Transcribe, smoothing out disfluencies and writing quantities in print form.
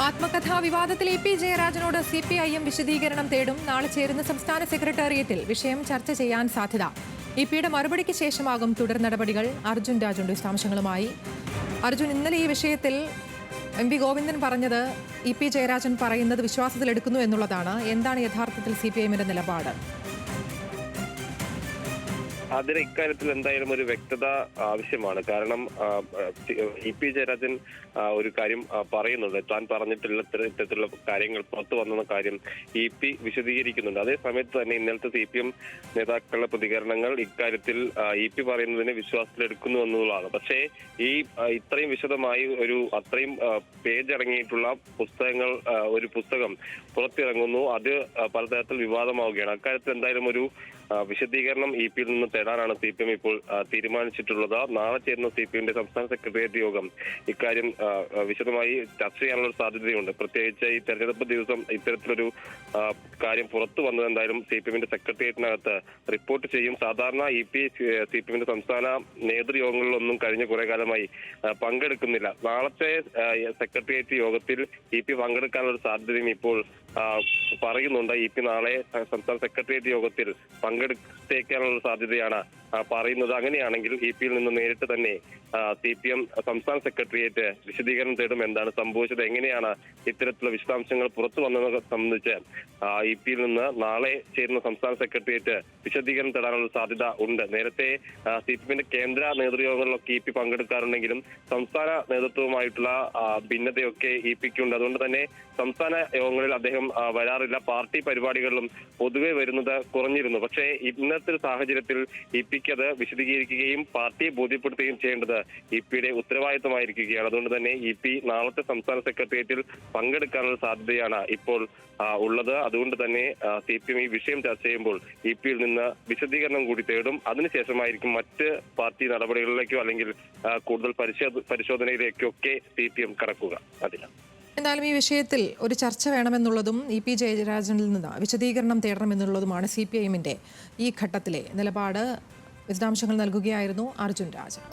ആത്മകഥാ വിവാദത്തിൽ P ജയരാജനോട് CPIM വിശദീകരണം തേടും. നാളെ ചേരുന്ന സംസ്ഥാന സെക്രട്ടേറിയറ്റിൽ വിഷയം ചർച്ച ചെയ്യാൻ സാധ്യത. പിയുടെ മറുപടിക്ക് ശേഷമാകും തുടർ നടപടികൾ. അർജുൻ രാജുണ്ട് വിശദാംശങ്ങളുമായി. അർജുൻ, ഇന്നലെ ഈ വിഷയത്തിൽ MP ഗോവിന്ദൻ പറഞ്ഞത് പി ജയരാജൻ പറയുന്നത് വിശ്വാസത്തിലെടുക്കുന്നു എന്നുള്ളതാണ്. എന്താണ് യഥാർത്ഥത്തിൽ CPIMന്റെ നിലപാട്? അതിന് ഇക്കാര്യത്തിൽ എന്തായാലും ഒരു വ്യക്തത ആവശ്യമാണ്. കാരണം പി ജയരാജൻ ഒരു കാര്യം പറയുന്നുണ്ട്. താൻ പറഞ്ഞിട്ടുള്ള ഇത്തരത്തിലുള്ള കാര്യങ്ങൾ പുറത്തു വന്ന കാര്യം പി വിശദീകരിക്കുന്നുണ്ട്. അതേ സമയത്ത് തന്നെ ഇന്നലത്തെ CPM നേതാക്കളുടെ പ്രതികരണങ്ങൾ ഇക്കാര്യത്തിൽ പി പറയുന്നതിനെ വിശ്വാസത്തിലെടുക്കുന്നു എന്നുള്ളതാണ്. പക്ഷേ ഇത്രയും വിശദമായി അത്രയും പേജ് അടങ്ങിയിട്ടുള്ള ഒരു പുസ്തകം പുറത്തിറങ്ങുന്നു. അത് പലതരത്തിൽ വിവാദമാവുകയാണ്. അക്കാര്യത്തിൽ എന്തായാലും ഒരു വിശദീകരണം പിയിൽ നിന്ന് തേടാനാണ് CPM ഇപ്പോൾ തീരുമാനിച്ചിട്ടുള്ളത്. നാളെ ചേരുന്ന CPMന്റെ സംസ്ഥാന സെക്രട്ടേറിയറ്റ് യോഗം ഇക്കാര്യം വിശദമായി ചർച്ച ചെയ്യാനുള്ള സാധ്യതയുണ്ട്. പ്രത്യേകിച്ച് ഈ തെരഞ്ഞെടുപ്പ് ദിവസം ഇത്തരത്തിലൊരു കാര്യം പുറത്തു വന്നത് എന്തായാലും CPMന്റെ സെക്രട്ടേറിയറ്റിനകത്ത് റിപ്പോർട്ട് ചെയ്യും. സാധാരണ CPMന്റെ സംസ്ഥാന നേതൃയോഗങ്ങളിലൊന്നും കഴിഞ്ഞ കുറെ കാലമായി പങ്കെടുക്കുന്നില്ല. നാളത്തെ സെക്രട്ടേറിയറ്റ് യോഗത്തിൽ പി പങ്കെടുക്കാനുള്ള സാധ്യതയും ഇപ്പോൾ പറയുന്നുണ്ട്. നാളെ സംസ്ഥാന സെക്രട്ടേറിയറ്റ് യോഗത്തിൽ പങ്കെടുത്തേക്കാനുള്ള സാധ്യതയാണ് പറയുന്നത്. അങ്ങനെയാണെങ്കിൽ പിയിൽ നിന്ന് നേരിട്ട് തന്നെ CPM സംസ്ഥാന സെക്രട്ടേറിയറ്റ് വിശദീകരണം തേടും. എന്താണ് സംഭവിച്ചത്, എങ്ങനെയാണ് ഇത്തരത്തിലുള്ള വിശദാംശങ്ങൾ പുറത്തു വന്നതെന്ന് സംബന്ധിച്ച് പിയിൽ നിന്ന് നാളെ ചേരുന്ന സംസ്ഥാന സെക്രട്ടേറിയറ്റ് വിശദീകരണം തേടാനുള്ള സാധ്യത ഉണ്ട്. നേരത്തെ CPMന്റെ കേന്ദ്ര നേതൃയോഗങ്ങളിലൊക്കെ പി പങ്കെടുക്കാറുണ്ടെങ്കിലും സംസ്ഥാന നേതൃത്വവുമായിട്ടുള്ള ഭിന്നതയൊക്കെ പിക്കുണ്ട്. അതുകൊണ്ട് തന്നെ സംസ്ഥാന യോഗങ്ങളിൽ അദ്ദേഹം വരാറില്ല. പാർട്ടി പരിപാടികളിലും പൊതുവെ വരുന്നത് കുറഞ്ഞിരുന്നു. പക്ഷേ ഇന്നത്തെ സാഹചര്യത്തിൽ പിക്ക് അത് വിശദീകരിക്കുകയും പാർട്ടിയെ ബോധ്യപ്പെടുത്തുകയും ചെയ്യേണ്ടത് പിയുടെ ഉത്തരവാദിത്തമായിരിക്കുകയാണ്. അതുകൊണ്ട് തന്നെ പി നാളത്തെ സംസ്ഥാന സെക്രട്ടേറിയറ്റിൽ പങ്കെടുക്കാനുള്ള സാധ്യതയാണ് ഇപ്പോൾ ഉള്ളത്. അതുകൊണ്ട് തന്നെ CPM ഈ വിഷയം ചർച്ച ചെയ്യുമ്പോൾ പിയിൽ നിന്ന് വിശദീകരണം കൂടി തേടും. അതിനുശേഷമായിരിക്കും മറ്റ് പാർട്ടി നടപടികളിലേക്കോ അല്ലെങ്കിൽ കൂടുതൽ പരിശോധനയിലേക്കോ ഒക്കെ CPM കടക്കുക. അതിലാണ് എന്നാലും ഈ വിഷയത്തിൽ ഒരു ചർച്ച വേണമെന്നുള്ളതും പി ജയരാജനിൽ നിന്ന് വിശദീകരണം തേടണമെന്നുള്ളതുമാണ് CPIMന്റെ ഈ ഘട്ടത്തിലെ നിലപാട്. വിശദാംശങ്ങൾ നൽകുകയായിരുന്നു അർജുൻ രാജൻ.